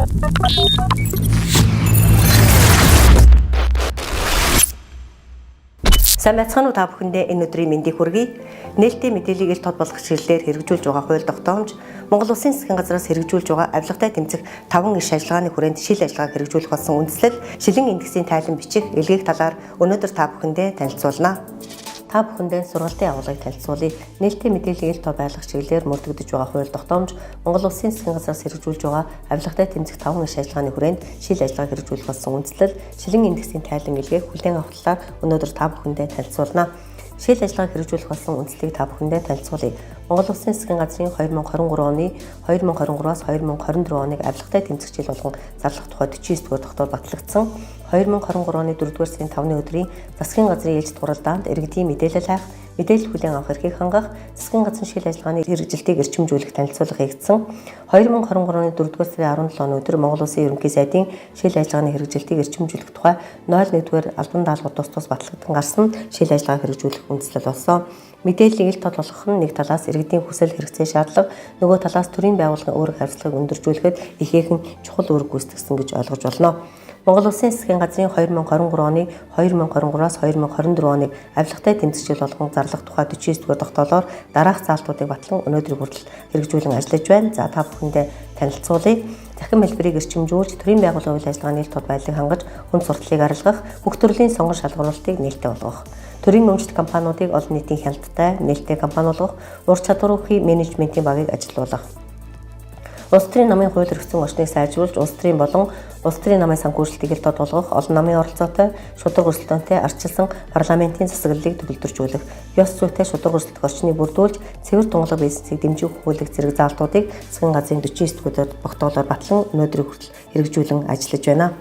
Сайн байцгаана уу та бүхэндээ энэ өдрийн мэндийг хүргэе. Нээлттэй мэдээллийг ил тод болгох чиглэлээр хэрэгжүүлж байгаа хууль тогтоомж, Монгол Улсын засгийн газраас хэрэгжүүлж байгаа авилгатай тэмцэх 5 иш ажиллагааны хүрээнд шил ажиллагааг хэрэгжүүлэх болсон үндслэл, шилэн индексийн тайлан бичих, илгээх талаар өнөөдөр та бүхэндээ танилцуулна. Та бүхэндээ сургалтын агуулгыг танилцуулъя. Нээлттэй мэдээллийг ил тод байлгах чиглэлээр мөрдөгдөж байгаа хууль тогтоомж, Монгол Улсын засгийн газраас хэрэгжүүлж байгаа авилгатай тэмцэх 5 иш ажиллагааны хүрээнд шил ажиллагааг хэрэгжүүлэх болсон үндслэл, шилэн индексийн тайлан илгээх хүлээн авах талаар өнөөдөр та бүхэндээ танилцуулна. Шил ажиллагааг хэрэгжүүлэх болсон үндслийг та бүхэндээ танилцуулъя. Монгол Улсын засгийн газрын 2023 оны 2023-аас 2024 оныг авилгатай тэмцэх жил болгон зарлах тухай 49 дугаар тогтоол батлагдсан. 2023 оны 4-р сарын 5-ны өдрийн засгийн газрын ээлжид хуралдаанд иргэдийн мэдээлэл хайх, мэдээлэл хүлээн авах эрхийг хангах, засгийн газрын шил ажиллагааны хэрэгжилтийг эрчимжүүлэх танилцуулга хийгдсэн. 2023 оны 4-р сарын 17-ны өдөр Монгол Улсын ерөнхий сайдын шил ажиллагааны хэрэгжилтийг эрчимжүүлэх тухай 01-р албан даалгавар тус батлагдсан гарсан шил ажиллагаа хэрэгжүүлэх үндслэл болсон. Мэдээллийг ил тод болгох нь нэг талаас иргэдийн хүсэл хэрэгцээ шаардлага, нөгөө талаас төрийн байгууллагын үүрэг хариуцлагыг өндөржүүлэхэд ихээхэн чухал үүрэг гүйцэтгэсэн гэж ойлгож болно. Монгол Улсын засгийн газрын 2023 оны 2023-аас 2024 оныг авилгатай тэмцэх жил болгон зарлах тухай 49 дугаар тогтоолоор дараах заалтуудыг батлан өнөөдөр хүртэл хэрэгжүүлэн ажиллаж байна. За та бүхэндээ танилцуулъя. Захин хэлбэрийг эрчимжүүлж, төрийн байгууллагын үйл ажиллагааны ил тод байдлыг хангаж, хүнд сурталыг арилгах, бүх төрлийн сонгон шалгуулалтыг нээлттэй болгох. Төрийн мөнгөлт компаниудыг олон нийтийн хяналттай, нээлттэй компаниулгах, ур чадварынхий менежментийн багийг ажилуулах. Улс төрийн намын хууль эрхцэн орчныг сайжруулж, улс төрийн болон улс төрийн намын санхүүжилтийг ил тод болгох, олон намын оролцоотой, шударга өрсөлдөөнтэй арчилсан парламентын засаглалыг төвлөрдүүлэх, ёс зүйтэй шударга өрсөлдөх орчныг бүрдүүлж, цэвэр тунгалаг бизнесийг дэмжих хуулийг зэрэг заалтуудыг засгийн газрын 49 дугаар тогтоолоор батлан өнөөдрийг хүртэл хэрэгжүүлэн ажиллаж байна.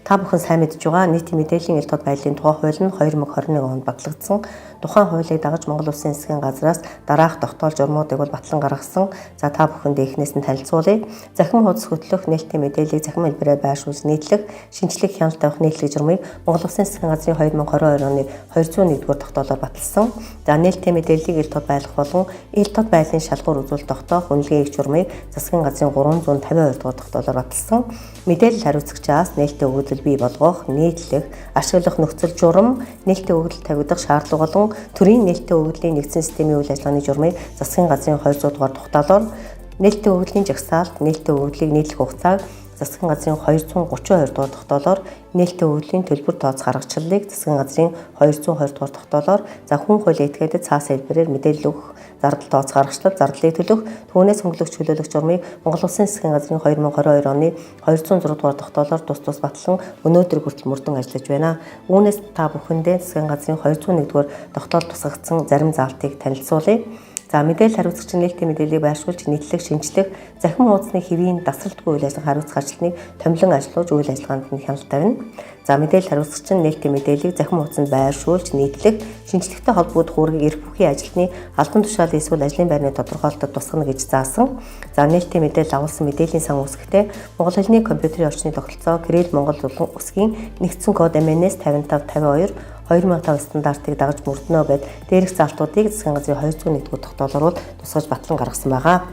Та бүхэн сайн мэдж байгаа нийтийн мэдээллийн ил тод байдлын тухай хууль нь 2021 онд батлагдсан. Тухайн хуулийг дагаж Монгол Улсын засгийн газраас дараах тогтоол журмуудыг бол батлан гаргасан. За та бүхэндээ эхнээс нь танилцуулъя. Захин хуудас хөтлөх, нээлттэй мэдээллийг захин хэлбэрээр байршуулж нийтлэх, шинжлэх хяналт авах нийтлэг журмыг Монгол Улсын засгийн газрын 2022 оны 201-р тогтоолоор баталсан. За нээлттэй мэдээллийг ил тод байлгах болон ил тод байдлын шалгуур үзүүлэлт тогтоох үнэлгээ их журмыг засгийн газрын 352-р тогтоолоор баталсан. Мэдээлэл хариуцагчаас нээлттэй өгөгдөл бий болгох, нийтлэх, ашиглах нөхцөл журам, нээлттэй өгөгдөл тавигдах шаардлага болон төрийн нээлттэй өгөгдлийн нэгдсэн системийн үйл ажиллагааны журмыг засгийн газрын 200 дугаар тогтоолоор нээлттэй өгөгдлийн жагсаалт, нээлттэй өгөгдлийг нийтлэх хугацааг засгийн газрын 232 дугаар тогтоолоор нээлттэй өгөгдлийн төлбөр тооц харгачлалыг засгийн газрын 220 дугаар тогтоолоор за хүн хуулийн этгээдэд цаас хэлбэрээр мэдээлэл өгөх, зардал тооц харгачлал, зарлыг төлөх, түүнээс хөнгөлөгч чөлөөлөгч журмыг Монгол Улсын засгийн газрын 2022 оны 206 дугаар тогтоолоор тус батлан өнөөдөр хүртэл мөрдөн ажиллаж байна. Үүнээс та бүхэндээ засгийн газрын 201 дугаар тогтоол тусгагдсан зарим заалтыг танилцуулъя. За мэдээлэл хариуцагчийн нээлттэй мэдээллийг байршуулж, нийтлэх, шинжлэх, захин хуудасны хэвийн дасралтгүй үйл ажиллагаа хариуцах ажлыг томилон ажиллуулж үйл ажиллагаанд нь хяналт тавина. За мэдээлэл хариуцагчийн нээлттэй мэдээллийг захин хуудасанд байршуулж, нийтлэх, шинжлэхтэй холбогдох үүргийг эрх бүхий ажлын албан тушаал эсвэл ажлын байрны тодорхойлолтод тусгана гэж заасан. За нээлттэй мэдээлэл агуулсан мэдээллийн сан үүсгэхдээ Монгол хэлний компьютерийн орчны тогтолцоо Кирилл Монгол улсын үсгийн нэгдсэн код MNS 5552 2005 стандартыг дагаж мөрднө гэд дээрх заалтуудыг засгийн газрын 201 дугаар тогтоолоор тусгаж батлан гаргасан байгаа.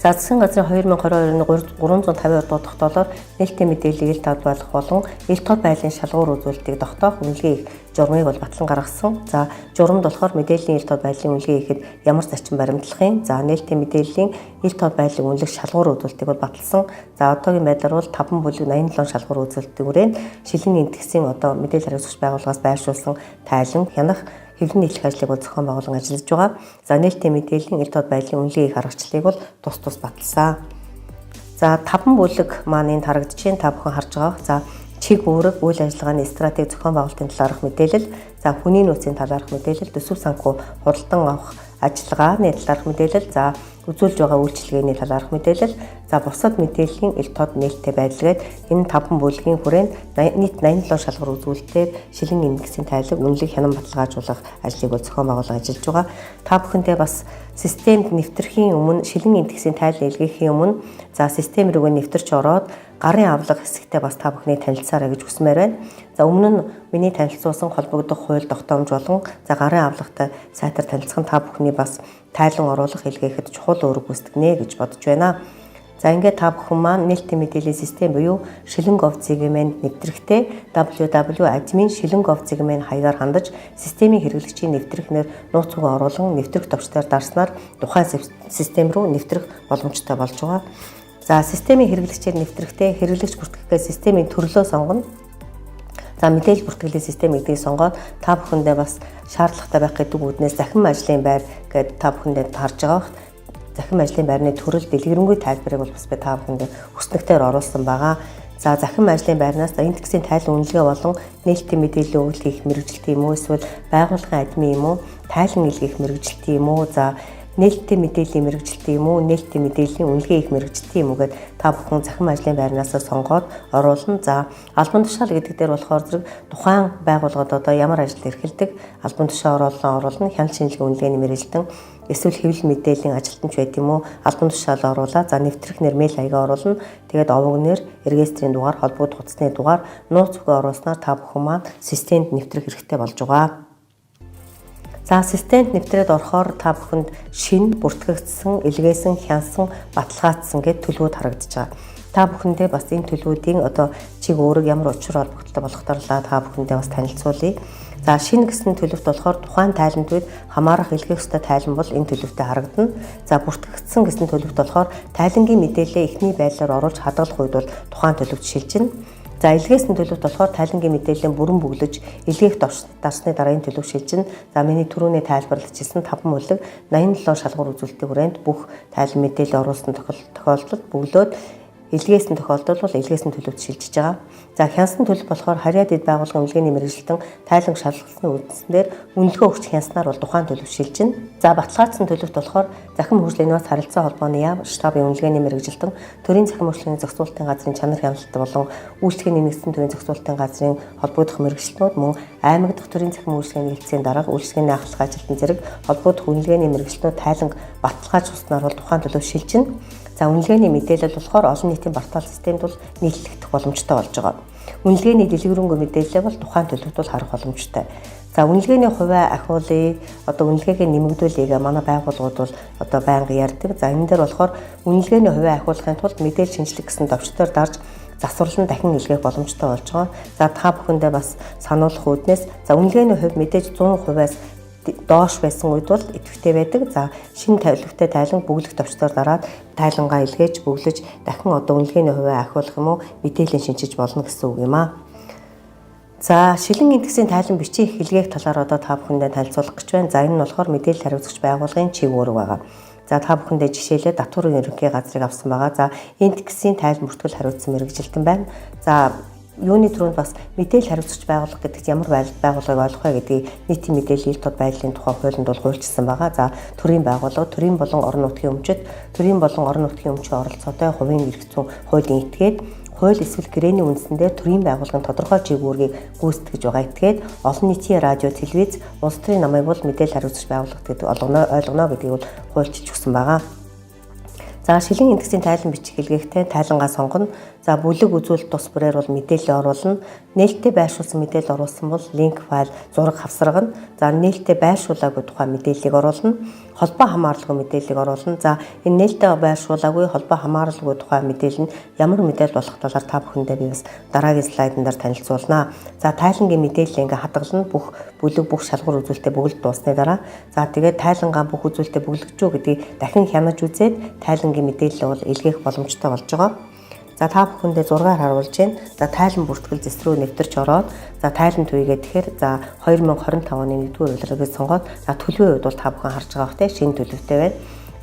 За засгийн газрын 2022 оны 352 дугаар тогтоолоор нээлттэй мэдээллийг ил тод байлгах болон ил тод байдлын шалгуур үзүүлэлтийг тогтоох үнэлгээ их журмыг бол батлан гаргасан. За журамд болохоор мэдээллийн ил тод байдлын үнэлгээ ихэд ямар зарчим баримтлахын, за нээлттэй мэдээллийн ил тод байдлыг үнэлэх шалгуур үзүүлэлтийг бол баталсан. За одоогийн байдлаар бол 5.87 шалгуур үзүүлэлтийн хүрээнд шилэн индексийн одоо мэдээлэл хариуцагч байгууллагаас байршуулсан тайлан, хянах, хэвлэн нийтлэх ажлыг бол зохион байгуулан ажиллаж байгаа. За нээлттэй мэдээллийн ил тод байдлын үнэлгээ их харгачлалыг бол тус баталсан. За 5 бүлэг маань энд харагдчихээн, та бүхэн харж байгаа. За чиг үүрэг, үйл ажиллагааны стратеги зохион байгуулалтын талаарх мэдээлэл, за хүний нөөцийн талаарх мэдээлэл, төсөв санхүү худалдан авах ажиллагааны талаарх мэдээлэл, за үзүүлж байгаа үйлчилгээний талаарх мэдээлэл, за бусад мэдээллийн ил тод нээлттэй байдалгээд энэ 5 бүлгийн хүрээнд нийт 87 шалгуур үзүүлэлтээр шилэн индексийн тайлаг үнэлэг хянан баталгаажуулах ажлыг бол зохион байгуулан ажиллаж байгаа. Та бүхэндээ бас системд нэвтрэхийн өмнө, шилэн индексийн тайлан илгээхийн өмнө за систем рүүгээ нэвтэрч ороод гарын авлага хэсэгтээ бас та бүхний танилцаарай гэж хүсмээр байна. За өмнө нь миний танилцуулсан холбогдох хууль тогтоомж болон за гарын авлагатай сайтар танилцах нь та бүхний бас тайлан оруулах илгээхэд чухал үүрэг гүйцэтгэнэ гэж бодож байна. За ингээд та бүхэн маань нээлттэй мэдээллийн систем буюу shilling.gov.cg-ийн нэвтрэгтээ www.admin.shilling.gov.cg-ийн хаягаар хандаж системийн хэрэглэгчийн нэвтрэх нэр нууц үгэн оруулан нэвтрэх товчдоор дарснаар тухайн систем рүү нэвтрэх боломжтой болж байгаа. За системийн хэрэглэгчээр нэвтрэхдээ хэрэглэгч бүртгэгчдээ системийн төрлөө сонгоно. За мэдээлэл бүртгэлийн систем гэдгийг сонгоод та бүхэндээ бас шаардлагатай байх гэдэг үүднээс захин ажлын байр гэдэг та бүхэндээ харж байгаа. Захин ажлын байрны төрөл дэлгэрэнгүй тайлбарыг бол бас би та бүхэндээ хүснэгтээр оруулсан байгаа. За захин ажлын байрнаас индексийн тайлан үнэлгээ болон нээлттэй мэдээлэл өгөх хийх мэргэжилт юм уу, эсвэл байгууллагын админ юм уу, тайлан илгээх мэргэжилт юм уу, за нээлттэй мэдээллийн мэргэжилт юм уу, нээлттэй мэдээллийн үнэлгээ хийх мэргэжилт юм уу гэд та бүхэн захин ажлын байрнаас сонгоод оруулна. За албан тушаал гэдэг дээр болохоор зэрэг тухайн байгууллагад одоо ямар ажил эрхэлдэг, албан тушаал оруулна, хяналт шинжилгээ үнэлгээний мэргэжилтэн эсвэл хэвлэл мэдээллийн ажилтнч байт юм уу, албан тушаал оруулаа. За нэвтрэх нэр мэйл хаягаа оруулна. Тэгээд овог нэр, регистрийн дугаар, холбогдох утасны дугаар, нууц үгээ оруулснаар та бүхэн маань системд нэвтрэх хэрэгтэй болж байгаа. За системд нэвтрээд орохоор та бүхэнд шинэ, бүртгэгдсэн, илгээсэн, хянсан, баталгаажсан гэд төлөвүүд харагдаж байгаа. Та бүхэндээ бас энэ төлөвүүдийн одоо чиг өөрөг ямар учир холбогдолтой болох талаа та бүхэндээ бас танилцуулъя. За шинэ гэсэн төлөвт болохоор тухайн тайлантууд хамаарах илгээх ёстой тайлан бол энэ төлөвтөд харагдана. За бүртгэгдсэн гэсэн төлөвт болохоор тайлангийн мэдээлэлээ эхний байдлаар оруулж хадгалах үед бол тухайн төлөвт шилжинэ. За илгээсэн төлөвт болохоор тайлангийн мэдээлэлээ бүрэн бүглэж илгээх дарсны дараа энэ төлөв шилжинэ. За миний түрүүний тайлбарлажсэн 5 бүлэг 87 шалгуур үзүүлэлтийн хүрээнд бүх тайлан мэдээлэл оруулсан тохиолдолд бүглөөд илгээсэн тохиолдолд бол илгээсэн төлөвт шилжиж байгаа. За хянсан төлөв болохоор харьяа дэд байгууллагын үнэлгээний мэргэжилтэн тайлан шалгалтны үндснээр үнэлгээ өгч хянснаар бол тухайн төлөв шилжинэ. За баталгаажсан төлөвт болохоор захин хөгжлийн инновац харилцаа холбооны яам штабын үнэлгээний мэргэжилтэн төрийн захин хөгжлийн зохицуулалтын газрын чанар хяналт болон үйлчлэгийн нэгдсэн төрийн зохицуулалтын газрын холбогдох мэргэжилтнүүд мөн аймаг дахь төрийн захин хөгжлийн хэлтсийн дарга үйлчлэгийн ахлах ажилтан зэрэг холбогдох үнэлгээний мэргэжилтнүүд тайлан баталгааж хуснаар бол тухайн төлөв шилжинэ. За үнэлгээний мэдээлэл болохоор олон нийтийн портал системд бол нийтлэгдэх боломжтой болж байгаа. Үнэлгээний дэлгэрэнгүй мэдээлэл бол тухайн төлөвт бол харах боломжтой. За үнэлгээний хувиа ахиулъя, одоо үнэлгээгээ нэмэгдүүлээг манай байгууллагууд бол одоо байнга ярьдаг. За энэ дээр болохоор үнэлгээний хувиа ахиулахын тулд мэдээлэл шинжлэх гэсэн товчдоор дарж засварлан дахин илгээх боломжтой болж байгаа. За та бүхэндээ бас сануулах үүднээс за үнэлгээний хувь мэдээж 100%-аас доош байсан үед бол идэвхтэй байдаг. За шинэ тавилгатай тайлан бүглэх товчдоор дараад тайлангаа илгээж бүглэж дахин одоо үнэлгээний хувиа ахиулах юм уу мэдээлэл шинжиж болно гэсэн үг юм аа. За шилэн индексийн тайлан бичиг илгээх талаар одоо та бүхэндээ танилцуулах гэж байна. За энэ нь болохоор мэдээлэл хариуцагч байгууллагын чиг үүрэг байгаа. За та бүхэндээ жишээлээ татварын ерөнхий газрыг авсан байгаа. За индексийн тайлан бүртгэл хариуцсан мэргэжилтэн байна. За юуны түрүүнд бас мэдээлэл хариуцагч байгууллага гэдэгт ямар байгууллагыг ойлгох вэ гэдгийг нийтийн мэдээлэл ил тод байдлын тухай хуулинд бол хуульчилсан байгаа. За төрийн байгууллага, төрийн болон орон нутгийн өмчит, төрийн болон орон нутгийн өмчийн оролцоотой хувийн эрх зүйн хуулийн этгээд, хууль эсвэл гэрээний үндсэндээ төрийн байгууллагын тодорхой чиг үүргийг гүйцэтгэж байгаа этгээд, олон нийтийн радио, телевиз, улс төрийн намыг бол мэдээлэл хариуцагч байгууллага гэдэг ойлгоно гэдгийг бол хуульчилж өгсөн байгаа. За шилэн индексийн тайлан бичиг илгээхдээ тайлангаа сонгоно. За бүлэг үзүүлэлт тус бүрээр бол мэдээлэл оруулна. Нээлттэй байршуулсан мэдээлэл оруулсан бол линк файл зураг хавсаргана. За нээлттэй байршуулаагүй тухай мэдээллийг оруулна. Холбоо хамааралгүй мэдээллийг оруулна. За энэ нээлттэй байршуулаагүй холбоо хамааралгүй тухай мэдээлэл нь ямар мэдээлэл болох талаар та бүхэндээ би бас дараагийн слайдн дээр танилцуулнаа. За тайлангийн мэдээлэл ингээ хадгална. Бүх бүлэг бүх шалгуур үзүүлэлтээ бүгд дуусны дараа. За тэгээд тайлангаа бүх үзүүлэлтээ бүглэгчүү гэдгийг дахин хянаж үзээд тайлангийн мэдээлэл бол илгээх боломжтой болж байгаа. За та бүхэндээ зургаар харуулж байна. За тайлан бүртгэл зэс рүү нэвтэрч ороод за тайлан төвийгээ тэгэхээр за 2025 оны 1-р улиралыг сонгоод за төлөвийн үед бол та бүхэн харж байгаа хөтэй шинэ төлөвтэй байна.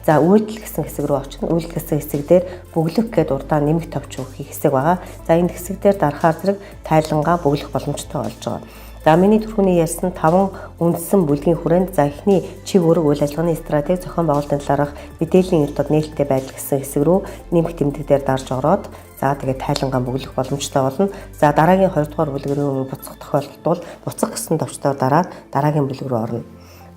За үйлдэл гэсэн хэсэг рүү очино. Үйлдэл гэсэн хэсэг дээр бүглэх гээд урдаа нэмэх товч өгөх хэсэг байгаа. За энэ хэсэг дээр дарахаар зэрэг тайлангаа бүглэх боломжтой болж байгаа. За миний түрүүний ярьсан 5 үндсэн бүлгийн хүрээнд за эхний чиг үүрэг үйл ажиллагааны стратеги зохион байгуулалтын талаарх мэдээллийн ил тод нээлттэй байдал гэсэн хэсэг рүү нэмэх тэмдэгтээр дарж ороод за тэгээд тайлангаа бүглэх боломжтой болно. За дараагийн 2 дугаар бүлэг рүү буцах тохиолдолд бол буцах гэсэн товчдоор дараад дараагийн бүлэг рүү орно.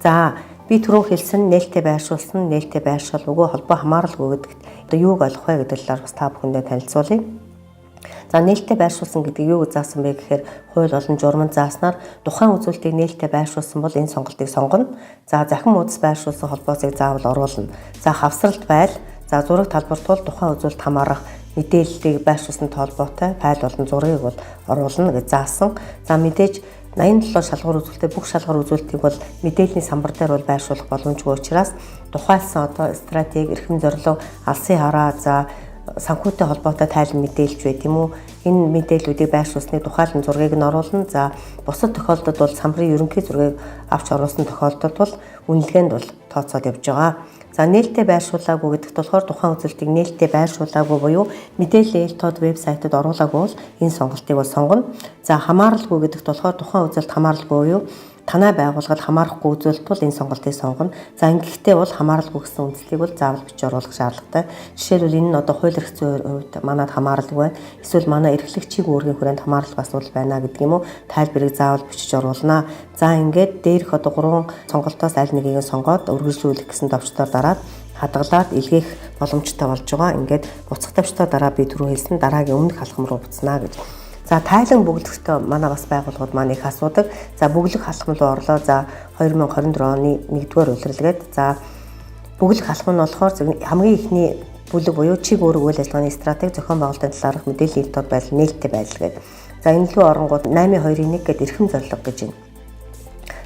За би түрүү хэлсэн нээлттэй байршуулсан, нээлттэй байршуулгүй холбоо хамааралгүй гэдэгт одоо юуг ойлгох вэ гэдэг талаар бас та бүхэндээ танилцуулъя. За нээлттэй байршуулсан гэдэг юу заасан бэ гэхээр хууль болон журманд зааснаар тухайн үзүүлэлтийг нээлттэй байршуулсан бол энэ сонголтыг сонгоно. За захин муудас байршуулсан холбоосыг заавал оруулна. За хавсралт байл, За зураг талбарт бол тухайн үзүүлэлт хамаарах мэдээллийг байршуулсан толботой файл болон зургийг бол оруулна гэж заасан. За мэдээж 87 шалгуур үзүүлэлтээ бүх шалгуур үзүүлэлтийг бол мэдээллийн самбар дээр бол байршуулах боломжгүй учраас тухайлсан одоо стратеги, эрхэм зорилго, алсын хараа, за санхүүтэй холбоотой тайлан мэдээлж бай тийм үү. Энэ мэдээллүүдийг байршуулсны тухайлан зургийг нь оруулна. За бусад тохиолдолд бол самбарын ерөнхий зургийг авч оруулсан тохиолдолд бол үнэлгээнд бол тооцоод явж байгаа. За нээлттэй байршуулаагүй гэдэгт болохоор тухайн үзүүлэлтийг нээлттэй байршуулаагүй буюу мэдээлэл тод вебсайтад оруулаагүй бол энэ сонголтыг бол сонгоно. За хамааралгүй гэдэгт болохоор тухайн үзүүлэлт хамааралгүй буюу танай байгууллагад хамаарахгүй үзүүлэлт бол энэ сонголтыг сонгоно. За ингэхдээ бол хамааралгүй гэсэн үндслийг бол заавал бичиж оруулах шаардлагатай. Жишээлбэл энэ нь одоо хууль эрх зүйн хувьд манад хамааралгүй байна. Эсвэл манай эрхлэгчийн үүргийн хүрээнд хамааралгүй асуудал байна гэдэг юм уу? Тайлбарыг заавал бичиж оруулнаа. За ингээд дээрх одоо 3 сонголтоос аль нэгийг сонгоод үргэлжлүүлэх гэсэн товчдоор дараад хадгалаад илгээх боломжтой болж байгаа. Ингээд буцах товчдоор дараа би түрүү хэлсэн дараагийн өмнөх халхам руу буцнаа гэж. За тайлан бөглөхтөө манай бас байгууллагууд маань их асуудаг. За бөглөх халхам руу орлоо. За 2024 оны 1-р улирлгээд за бөглөх халхам нь болохоор хамгийн ихний бүлэг буюу чиг үүрэг үйл ажиллагааны стратеги зохион байгуулалтын талаарх мэдээллийн тод байдал нээлттэй байдал гэдэг. За энэ лүү оронгууд 8-2-1 гэдэг эрхэм зорилго гэж байна.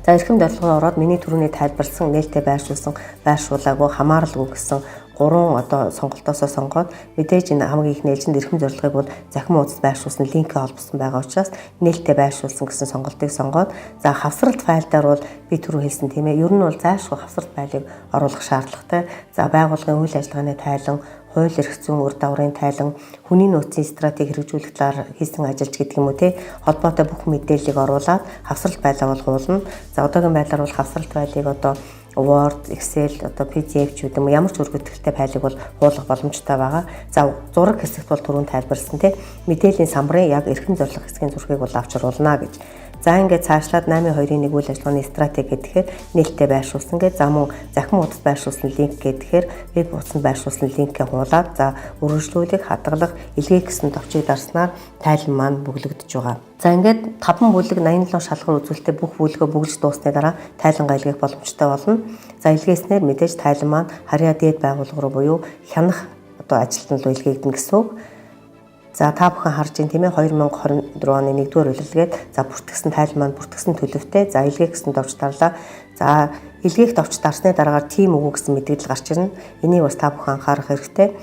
За эрхэм зорилгоо ороод миний түрүүний тайлбарлсан нээлттэй байршуулаагүй хамааралгүй гэсэн 3 одоо сонголтоосоо сонгоод мэдээж энэ хамгийн их нээлжинд эрхэм зорилгыг бол захин хуудасд байршуулсан линкээ холбосон байгаа учраас нээлттэй байршуулсан гэсэн сонголтыг сонгоод за хавсралт файлдаар бол би түрүү хэлсэн тийм ээ. Ер нь бол зайлшгүй хавсралт файлыг оруулах шаардлагатай. За байгууллагын үйл ажиллагааны тайлан, хууль эрх зүйн үр дагаврын тайлан, хүний нөөцийн стратеги хэрэгжүүлэх талаар хийсэн ажиллаж гэдэг юм уу те холбоотой бүх мэдээллийг оруулаад хавсралт файлаа бол хуулна. За одоогийн байдлаар бол хавсралт файлыг одоо Word, Excel, одоо PDF ч гэдэг юм ямар ч үргэлжлэлтэй файлыг бол хуулах боломжтой байгаа. За зураг хэсэгт бол түрүүн тайлбарсан тийм мэдээллийн самбарын яг эрхэм зорилго хэсгийн зургийг бол авч оруулна гэж. За ингээд цаашлаад 8-2-1 үйл ажиллагааны стратеги гэхээр нээлттэй байршуулсан гэж за мөн захин хуудасд байршуулсан линк гэхээр веб хуудасд байршуулсан линкээ хуулаад за үргэлжлүүлэх, хадгалах, илгээх гэсэн товчийг дарснаар тайлан маань бүглэгдэж байгаа. За ингээд 5 бүлэг 87 шалгуур үзүүлэлтээ бүх бүлгөө бүглэж дууссаны дараа тайлангаа илгээх боломжтой болно. За илгээснээр мэдээж тайлан маань харьяа дээд байгууллага руу буюу хянах одоо ажилтнууд руу илгээгдэнэ гэсэн үг. За та бүхэн харж байна тийм ээ 2024 оны 1-р улирлгээд за бүртгэсэн тайлан маань бүртгэсэн төлөвтэй за илгээх гэсэн товч дарлаа. За илгээх товч дарсны дараагаар тим үгүй гэсэн мэдээлэл гарч ирнэ. Энийг бас та бүхэн анхаарах хэрэгтэй.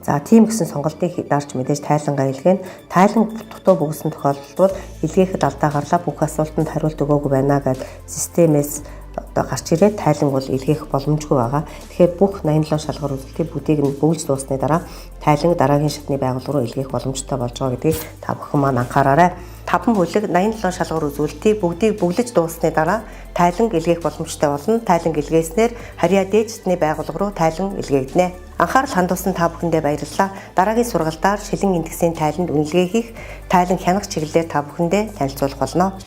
За тийм гэсэн сонголтыг дарж мэдээж тайлангаа илгээн. Тайлан дутуу бүгсэн тохиолдолд бол илгээхэд алдаа гарлаа бүх асуултанд хариулт өгөөгүй байна гэд системээс одоо гарч ирээд тайлан бол илгээх боломжгүй байгаа. Тэгэхээр бүх 87 шалгуур үзүүлэлтийн бүгдийг нь бүгж дуусны дараа тайлан дараагийн шатны байгууллага руу илгээх боломжтой болж байгаа гэдгийг та бүхэн маань анхаараарай. 5 бүлэг 87 шалгуур үзүүлэлтийг бүгдийг бүглэж дуусны дараа тайлан илгээх боломжтой болно. Тайлан илгээснээр харьяа дээд шатны байгууллага руу тайлан илгээгдэнэ. Анхаарал хандуулсан та бүхэндээ баярлалаа. Дараагийн сургалтаар шилэн индексийн тайланд үнэлгээ хийх, тайлан хянах чиглэлээр та бүхэндээ танилцуулах болно.